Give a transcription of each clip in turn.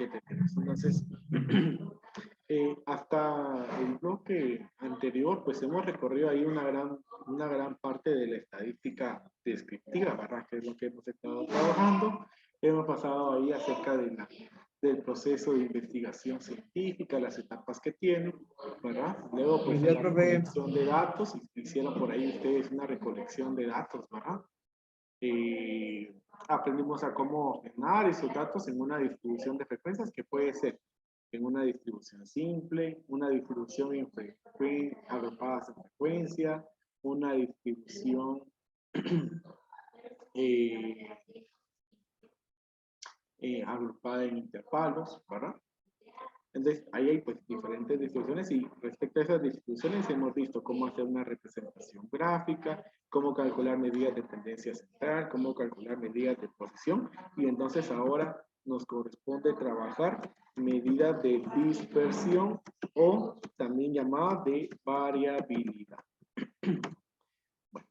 que tenemos. Entonces, hasta el bloque anterior, pues hemos recorrido ahí una gran parte de la estadística descriptiva, ¿verdad? Que es lo que hemos estado trabajando. Hemos pasado ahí acerca del proceso de investigación científica, las etapas que tiene, ¿verdad? Luego, pues, la recolección de datos, hicieron por ahí ustedes una recolección de datos, ¿verdad? Aprendimos a cómo ordenar esos datos en una distribución de frecuencias que puede ser en una distribución simple, una distribución agrupadas en frecuencia, una distribución agrupada en intervalos, ¿verdad? Entonces, ahí hay pues diferentes distribuciones y respecto a esas distribuciones hemos visto cómo hacer una representación gráfica, cómo calcular medidas de tendencia central, cómo calcular medidas de posición y entonces ahora nos corresponde trabajar medidas de dispersión o también llamadas de variabilidad. Bueno,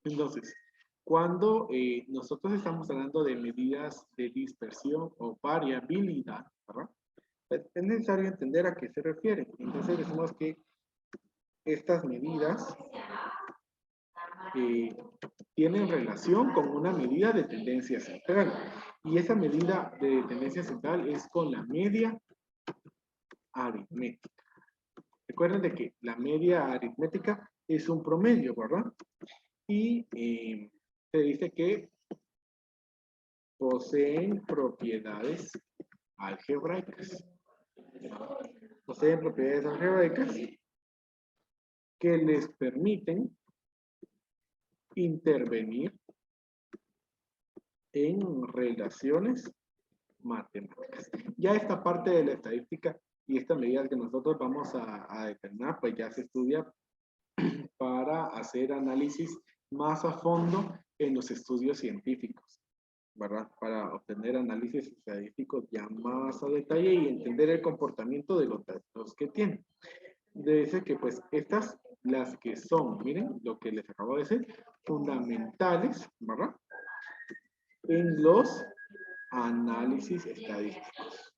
entonces, cuando nosotros estamos hablando de medidas de dispersión o variabilidad, ¿verdad? Es necesario entender a qué se refiere. Entonces decimos que estas medidas tienen relación con una medida de tendencia central. Y esa medida de tendencia central es con la media aritmética. Recuerden de que la media aritmética es un promedio, ¿verdad? Y se dice que poseen propiedades algebraicas. Poseen propiedades algebraicas que les permiten intervenir en relaciones matemáticas. Ya esta parte de la estadística y esta medida que nosotros vamos a determinar, pues ya se estudia para hacer análisis más a fondo en los estudios científicos, ¿verdad? Para obtener análisis estadísticos ya más a detalle y entender el comportamiento de los datos que tienen. Dice que pues estas, las que son, miren lo que les acabo de decir, fundamentales, ¿verdad? En los análisis estadísticos.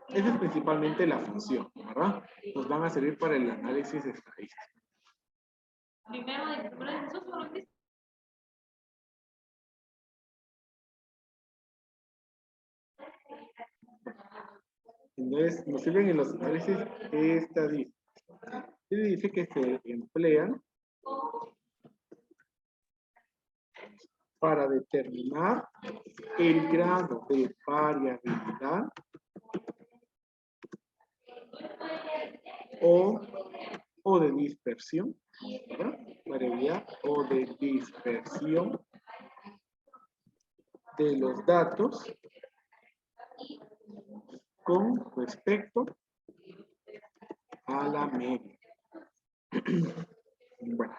Esa es principalmente la función, ¿verdad? Nos van a servir para el análisis estadístico. Entonces, nos sirven en los análisis estadísticos. Y dice que se emplean para determinar el grado de variabilidad o de dispersión, ¿verdad? Variabilidad o de dispersión de los datos con respecto a la media. Bueno.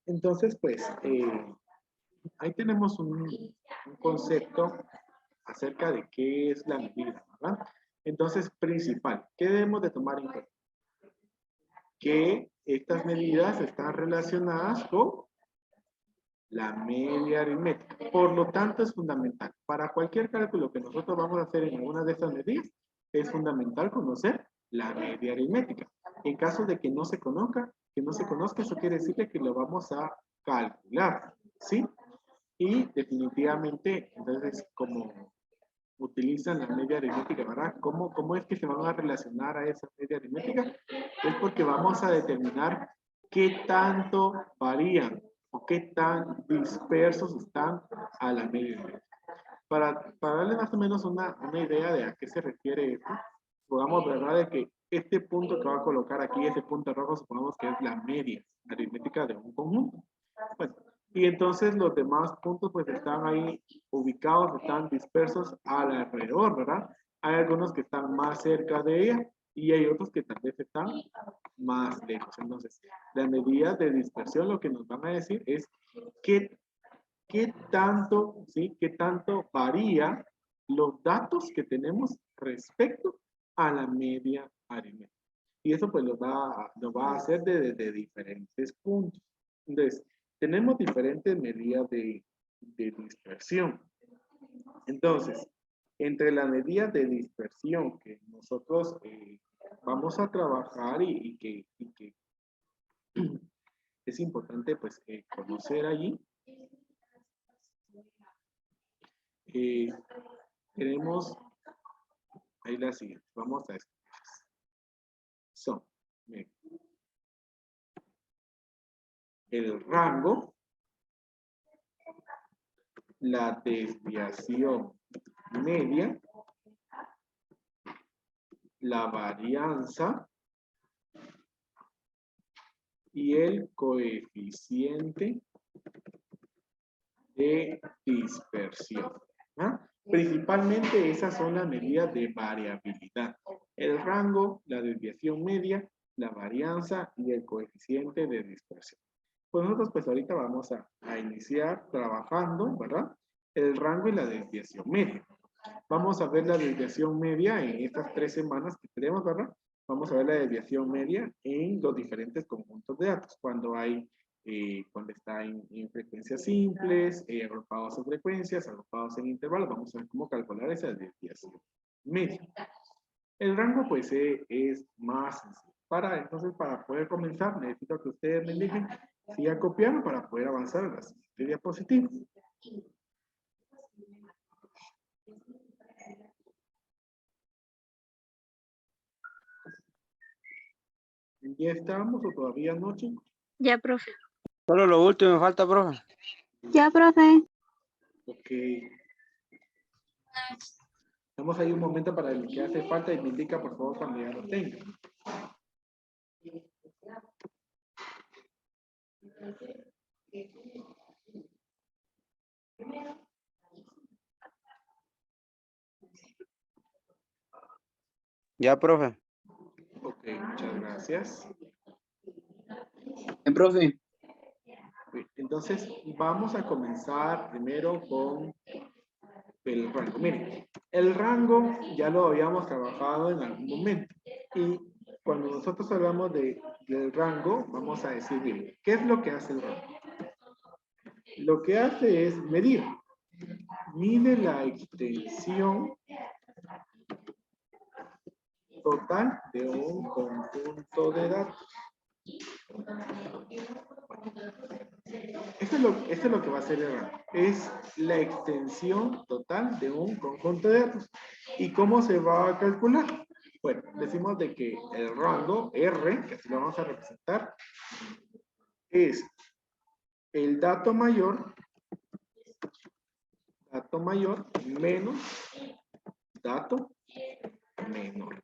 Entonces, pues, ahí tenemos un concepto acerca de qué es la medida, ¿verdad? Entonces, principal, ¿qué debemos de tomar en cuenta? Que estas medidas están relacionadas con la media aritmética. Por lo tanto, es fundamental. Para cualquier cálculo que nosotros vamos a hacer en alguna de estas medidas, es fundamental conocer la media aritmética. En caso de que no se conozca, eso quiere decir que lo vamos a calcular, ¿sí? Y definitivamente, entonces, como utilizan la media aritmética, ¿verdad? ¿Cómo es que se van a relacionar a esa media aritmética? Es porque vamos a determinar qué tanto varían o qué tan dispersos están a la media aritmética. Para darle más o menos una idea de a qué se refiere esto, podamos ¿verdad? De que este punto que va a colocar aquí, ese punto rojo, supongamos que es la media aritmética de un conjunto. Bueno, y entonces los demás puntos pues están ahí ubicados, están dispersos alrededor, ¿verdad? Hay algunos que están más cerca de ella y hay otros que tal vez están más lejos. Entonces, la medida de dispersión lo que nos van a decir es qué tanto, ¿sí? ¿Qué tanto varía los datos que tenemos respecto a la media aritmética? Y eso pues lo va a hacer desde diferentes puntos. Entonces, tenemos diferentes medidas de dispersión. Entonces, entre las medidas de dispersión que nosotros vamos a trabajar y que es importante pues conocer allí, tenemos ahí la siguiente, vamos a escuchar. Son el rango, la desviación media, la varianza y el coeficiente de dispersión. ¿Ah? Principalmente esas son las medidas de variabilidad. El rango, la desviación media, la varianza y el coeficiente de dispersión. Pues nosotros pues ahorita vamos a iniciar trabajando, ¿verdad? El rango y la desviación media. Vamos a ver la desviación media en estas 3 semanas que tenemos, ¿verdad? Vamos a ver la desviación media en los diferentes conjuntos de datos. Cuando está en frecuencias simples, agrupados en frecuencias, agrupados en intervalos, vamos a ver cómo calcular esa desviación media. El rango, pues, es más sencillo. Entonces, para poder comenzar, necesito que ustedes me indiquen si ya copiaron para poder avanzar a la siguiente diapositiva. ¿Ya estamos o todavía no, chicos? Ya, profe. Solo lo último me falta, profe. Ya, profe. Ok. Damos ahí un momento para el que hace falta y me indica, por favor, cuando ya lo tenga. Ya, profe. Ok, muchas gracias. Profe. Entonces, vamos a comenzar primero con el rango. Miren, el rango ya lo habíamos trabajado en algún momento. Y cuando nosotros hablamos del rango, vamos a decir, bien, ¿qué es lo que hace el rango? Lo que hace es medir. Mide la extensión total de un conjunto de datos. Esto es lo que va a hacer el rango. Es la extensión total de un conjunto de datos. ¿Y cómo se va a calcular? Bueno, decimos de que el rango R, que así lo vamos a representar, es el dato mayor menos dato menor.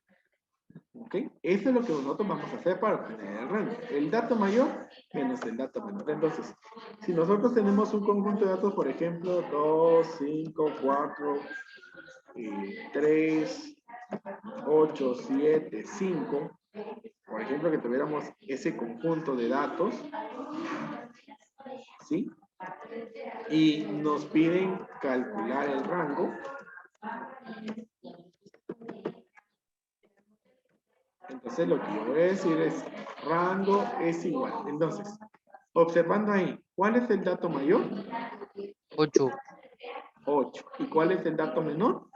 ¿Ok? Eso es lo que nosotros vamos a hacer para obtener el rango. El dato mayor menos el dato menor. Entonces, si nosotros tenemos un conjunto de datos, por ejemplo, 2, 5, 4, 3, 8, 7, 5, por ejemplo, que tuviéramos ese conjunto de datos, ¿sí? Y nos piden calcular el rango. Entonces lo que yo voy a decir es, rango es igual. Entonces, observando ahí, ¿cuál es el dato mayor? 8. 8. ¿Y cuál es el dato menor?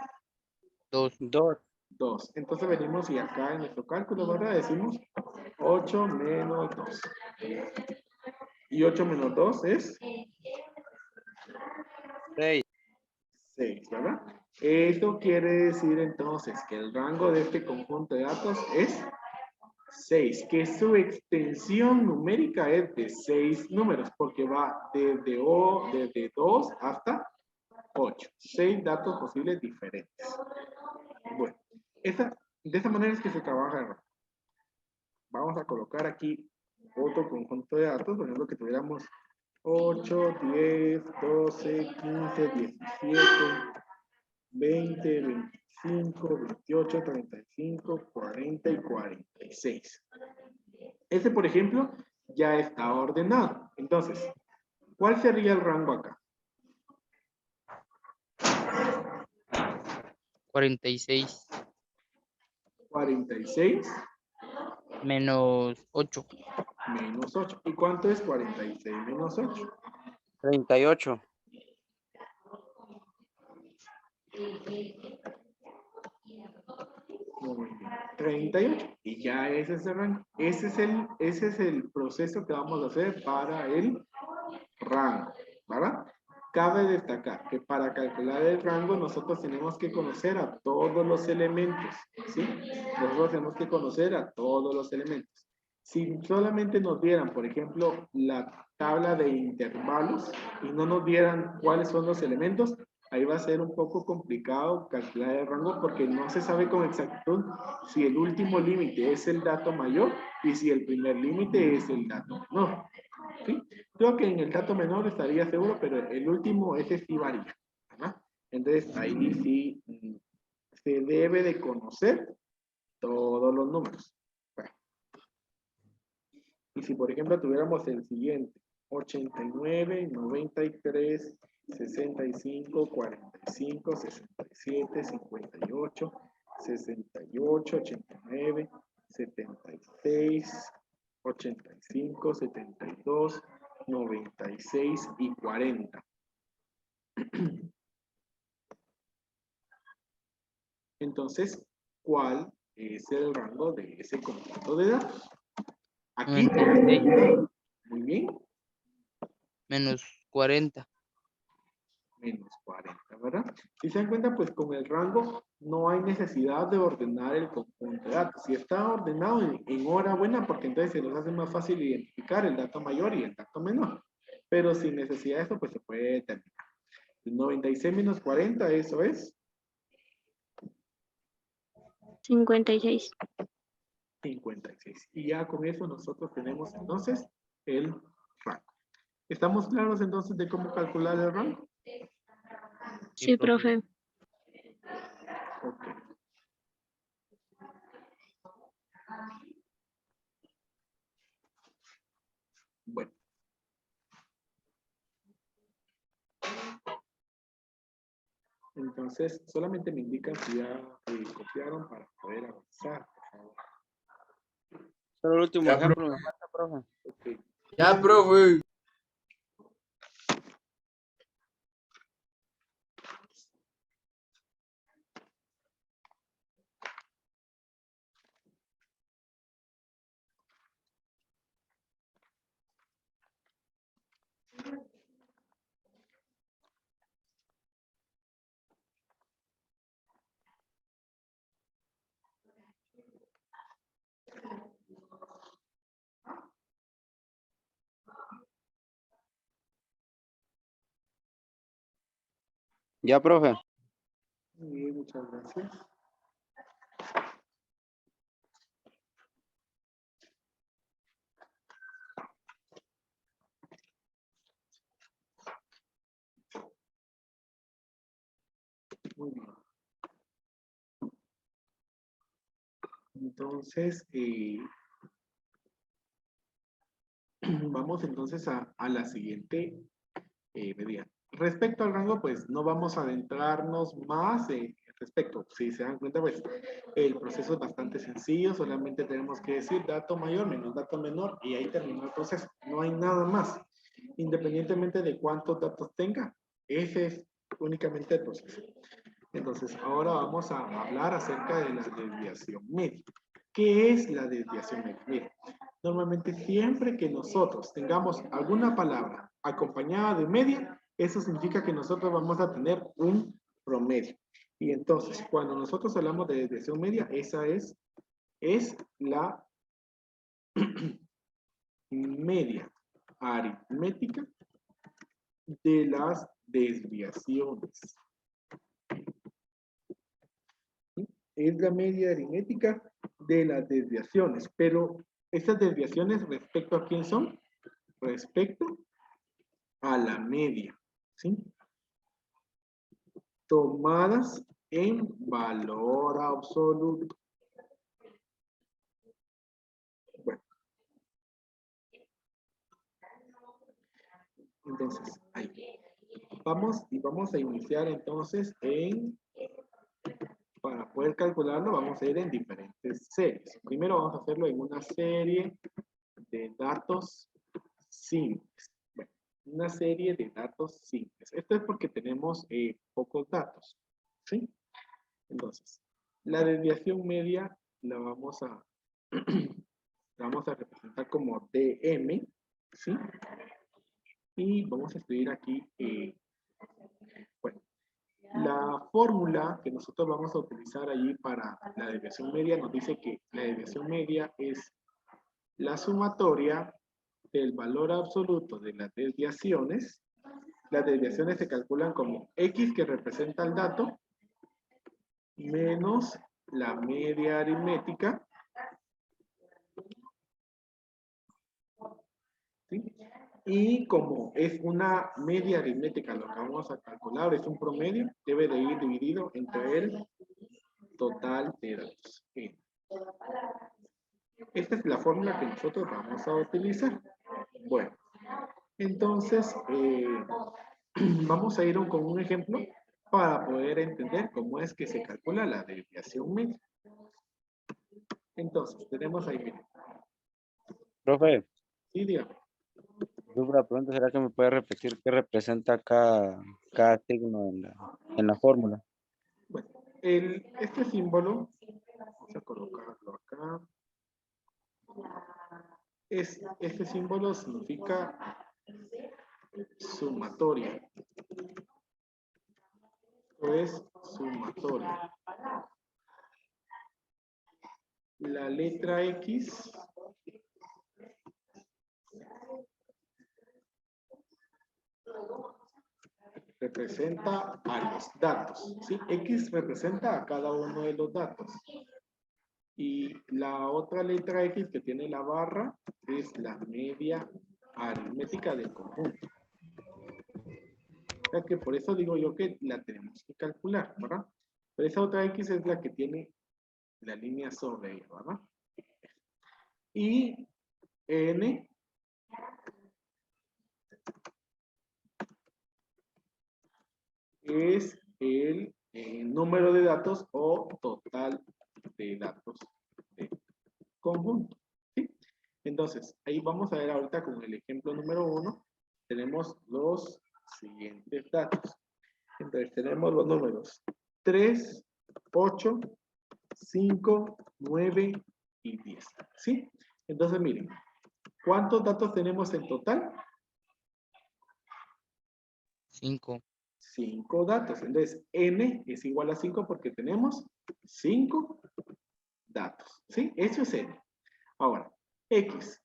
2. 2. 2. Entonces venimos y acá en nuestro cálculo, ¿verdad? Decimos 8 menos 2. Y 8 menos 2 es 6. 6, ¿verdad? Esto quiere decir entonces que el rango de este conjunto de datos es 6, que su extensión numérica es de 6 números, porque va desde 2 hasta 8. 6 datos posibles diferentes. Bueno, de esa manera es que se trabaja el rango. Vamos a colocar aquí otro conjunto de datos, por ejemplo, que tuviéramos 8, 10, 12, 15, 17, 20, 25, 28, 35, 40 y 46. Este, por ejemplo, ya está ordenado. Entonces, ¿cuál sería el rango acá? 46. 46 Menos 8. menos 8. ¿Y cuánto es 46 menos 8? 38. Muy bien. 38. Y ya ese es el rango. Ese es el proceso que vamos a hacer para el rango, ¿verdad? Cabe destacar que para calcular el rango nosotros tenemos que conocer a todos los elementos, ¿sí? Nosotros tenemos que conocer a todos los elementos. Si solamente nos dieran, por ejemplo, la tabla de intervalos y no nos dieran cuáles son los elementos, ahí va a ser un poco complicado calcular el rango porque no se sabe con exactitud si el último límite es el dato mayor y si el primer límite es el dato menor. ¿Sí? Creo que en el dato menor estaría seguro, pero el último ese sí varía, ¿verdad? Entonces ahí sí se debe de conocer todos los números. Bueno. Y si por ejemplo tuviéramos el siguiente, 89, 93, 65, 45, 67, 58, 68, 89, 76, 85, 72, 96 y 40. Entonces, ¿cuál es el rango de ese conjunto de datos? Aquí, 96. muy bien, Menos 40. menos 40, ¿verdad? Si se dan cuenta, pues con el rango no hay necesidad de ordenar el conjunto de datos. Si está ordenado, en hora buena, porque entonces se nos hace más fácil identificar el dato mayor y el dato menor. Pero sin necesidad de eso, pues se puede terminar. 96 menos 40, eso es 56. 56. Y ya con eso nosotros tenemos entonces el rango. ¿Estamos claros entonces de cómo calcular el rango? Sí, profe. Ok. Bueno. Entonces, solamente me indican si ya copiaron para poder avanzar, por favor. Solo el último Ya, ejemplo me falta, profe. Ok. Ya, profe. Ya, profe. Muy bien, muchas gracias. Muy bien. Entonces, vamos entonces a la siguiente medida. Respecto al rango, pues no vamos a adentrarnos más respecto. Si se dan cuenta, pues el proceso es bastante sencillo. Solamente tenemos que decir dato mayor menos dato menor y ahí terminó el proceso. No hay nada más. Independientemente de cuántos datos tenga, ese es únicamente el proceso. Entonces, ahora vamos a hablar acerca de la desviación media. ¿Qué es la desviación media? Mira, normalmente siempre que nosotros tengamos alguna palabra acompañada de media, eso significa que nosotros vamos a tener un promedio. Y entonces, cuando nosotros hablamos de desviación media, esa es la media aritmética de las desviaciones. Es la media aritmética de las desviaciones, pero estas desviaciones respecto a quién son? Respecto a la media, ¿sí? Tomadas en valor absoluto. Bueno. Entonces, ahí. Vamos a iniciar entonces para poder calcularlo, vamos a ir en diferentes series. Primero vamos a hacerlo en una serie de datos simples. Bueno, una serie de datos simples. Esto es porque tenemos pocos datos, ¿sí? Entonces, la desviación media la vamos a, la vamos a representar como dm, ¿sí? Y vamos a escribir aquí, bueno, la fórmula que nosotros vamos a utilizar allí para la desviación media nos dice que la desviación media es la sumatoria del valor absoluto de las desviaciones. Las desviaciones se calculan como X, que representa el dato, menos la media aritmética, ¿sí? Y como es una media aritmética lo que vamos a calcular, es un promedio, debe de ir dividido entre el total de datos. Esta es la fórmula que nosotros vamos a utilizar. Bueno, entonces vamos a ir con un ejemplo para poder entender cómo es que se calcula la desviación media. Entonces, tenemos ahí, miren. Profe, Sí, dígame. la pregunta será que me puede repetir qué representa cada signo en la fórmula. Bueno, este símbolo, vamos a colocarlo acá. Este símbolo significa sumatoria. Esto es sumatoria. La letra X representa a los datos, ¿sí? X representa a cada uno de los datos. Y la otra letra X que tiene la barra es la media aritmética del conjunto. O sea que por eso digo yo que la tenemos que calcular, ¿verdad? Pero esa otra X es la que tiene la línea sobre ella, ¿verdad? Y N es el número de datos o total de datos del conjunto, ¿sí? Entonces, ahí vamos a ver ahorita con el ejemplo número 1, tenemos los siguientes datos. Entonces, tenemos los números 3, 8, 5, 9 y 10, ¿sí? Entonces, miren, ¿cuántos datos tenemos en total? 5. 5 datos. Entonces, n es igual a 5 porque tenemos 5 datos, ¿sí? Eso es n. Ahora, x.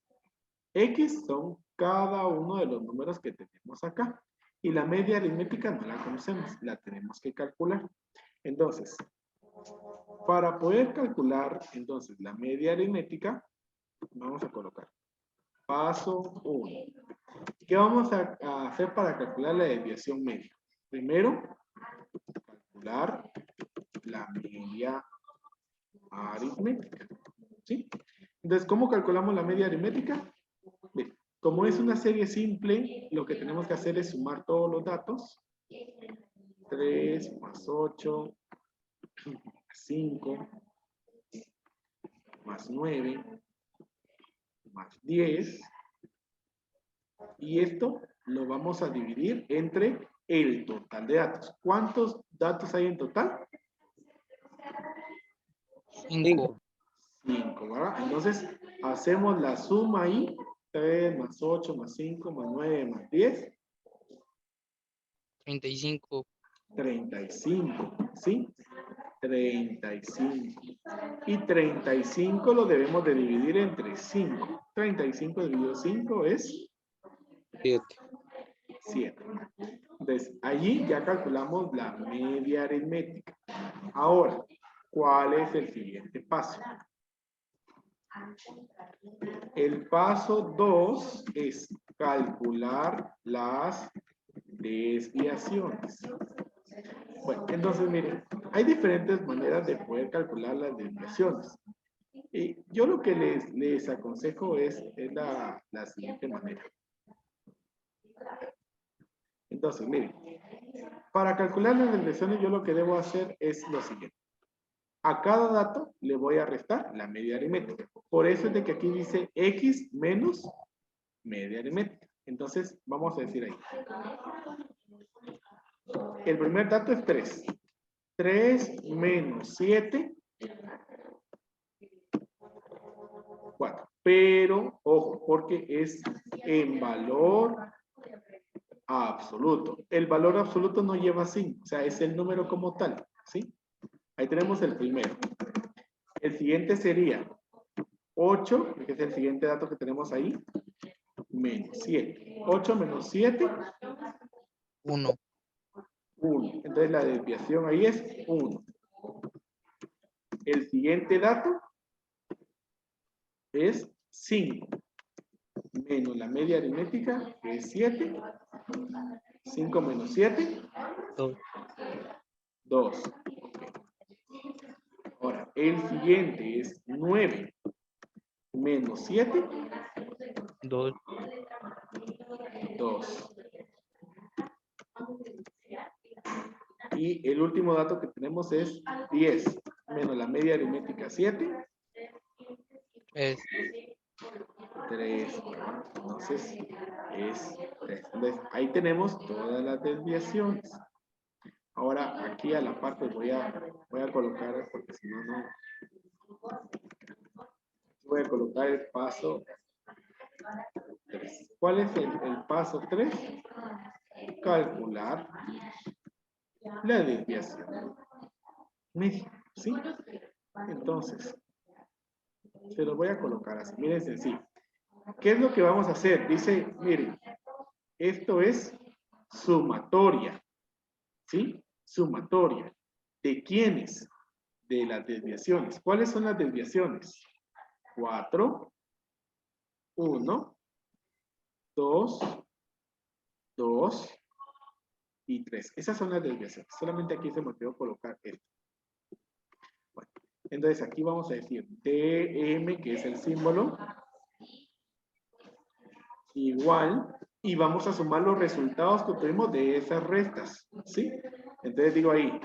X son cada uno de los números que tenemos acá. Y la media aritmética no la conocemos, la tenemos que calcular. Entonces, para poder calcular, entonces, la media aritmética, vamos a colocar paso 1. ¿Qué vamos a hacer para calcular la desviación media? Primero, calcular la media aritmética, ¿sí? Entonces, ¿cómo calculamos la media aritmética? Bien, como es una serie simple, lo que tenemos que hacer es sumar todos los datos. 3 más 8, más 5, más 9, más 10. Y esto lo vamos a dividir entre el total de datos. ¿Cuántos datos hay en total? 5. 5, ¿verdad? Entonces, hacemos la suma ahí. 3 más 8 más 5 más 9 más 10. 35. 35, ¿sí? 35. Y 35 lo debemos de dividir entre 5. 35 dividido 5 es 7. 7. Entonces, allí ya calculamos la media aritmética. Ahora, ¿cuál es el siguiente paso? El paso 2 es calcular las desviaciones. Bueno, entonces miren, hay diferentes maneras de poder calcular las desviaciones. Y yo lo que les aconsejo es la siguiente manera. Entonces, miren, para calcular las desviaciones yo lo que debo hacer es lo siguiente. A cada dato le voy a restar la media aritmética. Por eso es de que aquí dice X menos media aritmética. Entonces, vamos a decir ahí. El primer dato es 3. 3 menos 7, 4. Pero, ojo, porque es en valor absoluto. El valor absoluto no lleva 5, o sea, es el número como tal, ¿sí? Ahí tenemos el primero. El siguiente sería 8, que es el siguiente dato que tenemos ahí, menos 7. 8 menos 7, 1. 1. Entonces la desviación ahí es 1. El siguiente dato es 5. Menos la media aritmética, que es 7. 5 menos 7, 2. 2. Ahora, el siguiente es 9. Menos 7, 2. 2. Y el último dato que tenemos es 10. Menos la media aritmética 7, Es 3. Entonces, es 3. Entonces, ahí tenemos todas las desviaciones. Ahora, aquí a la parte voy a colocar, porque si no, no. Voy a colocar el paso 3. ¿Cuál es el paso 3? Calcular la desviación media, ¿sí? Entonces, se lo voy a colocar así. Miren, sencillo. ¿Qué es lo que vamos a hacer? Dice, miren, esto es sumatoria, ¿sí? Sumatoria. ¿De quiénes? De las desviaciones. ¿Cuáles son las desviaciones? 4, 1, 2, 2 y 3. Esas son las desviaciones. Solamente aquí se me olvidó colocar esto. Bueno, entonces aquí vamos a decir dm, que es el símbolo, igual, y vamos a sumar los resultados que obtuvimos de esas restas, ¿sí? Entonces digo ahí,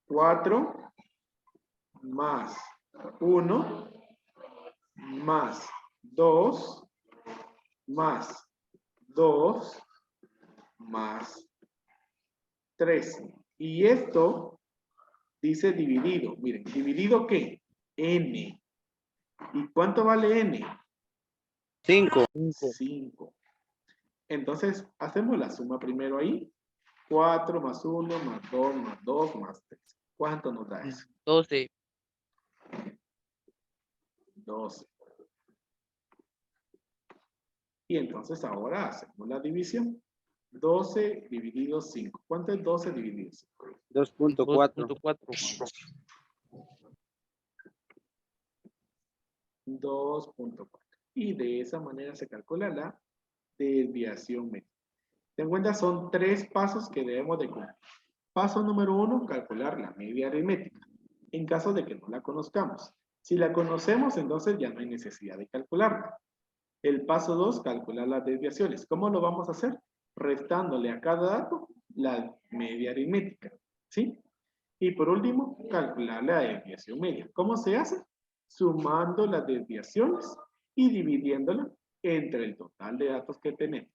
4 más 1 más 2 más 2 más 3. Y esto dice dividido. Miren, ¿dividido qué? N. ¿Y cuánto vale N? 5. 5. Entonces, hacemos la suma primero ahí. 4 más 1 más 2 más 2 más 3. ¿Cuánto nos da eso? 12. 12. Y entonces ahora hacemos la división. 12 dividido 5. ¿Cuánto es 12 dividido 5? 2.4. 2.4. 2.4. Y de esa manera se calcula la desviación media. Ten en cuenta, son 3 pasos que debemos de cumplir. Paso número 1, calcular la media aritmética, en caso de que no la conozcamos. Si la conocemos, entonces ya no hay necesidad de calcularla. El paso 2, calcular las desviaciones. ¿Cómo lo vamos a hacer? Restándole a cada dato la media aritmética, ¿sí? Y por último, calcular la desviación media. ¿Cómo se hace? Sumando las desviaciones y dividiéndola entre el total de datos que tenemos.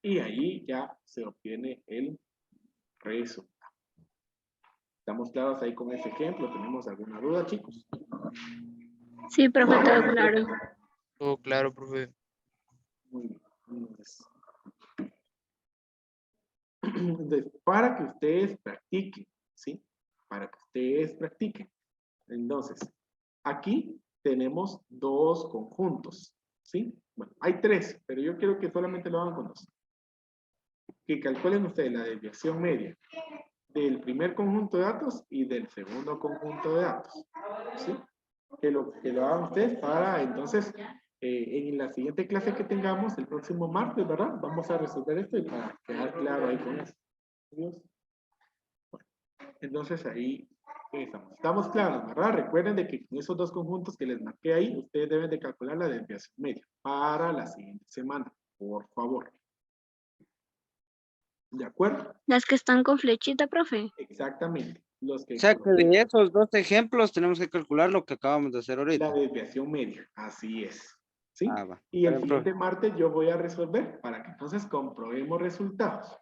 Y ahí ya se obtiene el resultado. ¿Estamos claros ahí con ese ejemplo? ¿Tenemos alguna duda, chicos? Sí, profe, todo claro. Todo claro, profe. Muy bien. Entonces, para que ustedes practiquen, ¿sí? Para que ustedes practiquen. Entonces, aquí tenemos 2 conjuntos, ¿sí? Bueno, hay 3, pero yo quiero que solamente lo hagan con 2. Que calculen ustedes la desviación media del primer conjunto de datos y del segundo conjunto de datos, ¿sí? Que lo hagan ustedes para, entonces, en la siguiente clase que tengamos, el próximo martes, ¿verdad? Vamos a resolver esto y para quedar claro ahí con eso. Bueno, entonces ahí estamos. Estamos claros, ¿verdad? Recuerden de que con esos 2 conjuntos que les marqué ahí, ustedes deben de calcular la desviación media para la siguiente semana, por favor. ¿De acuerdo? Las que están con flechita, profe. Exactamente. los que O sea que de esos dos ejemplos tenemos que calcular lo que acabamos de hacer la ahorita. desviación media. Así es. ¿Sí? Ah, va. Y el Está bien, profe. siguiente martes yo voy a resolver para que entonces comprobemos resultados.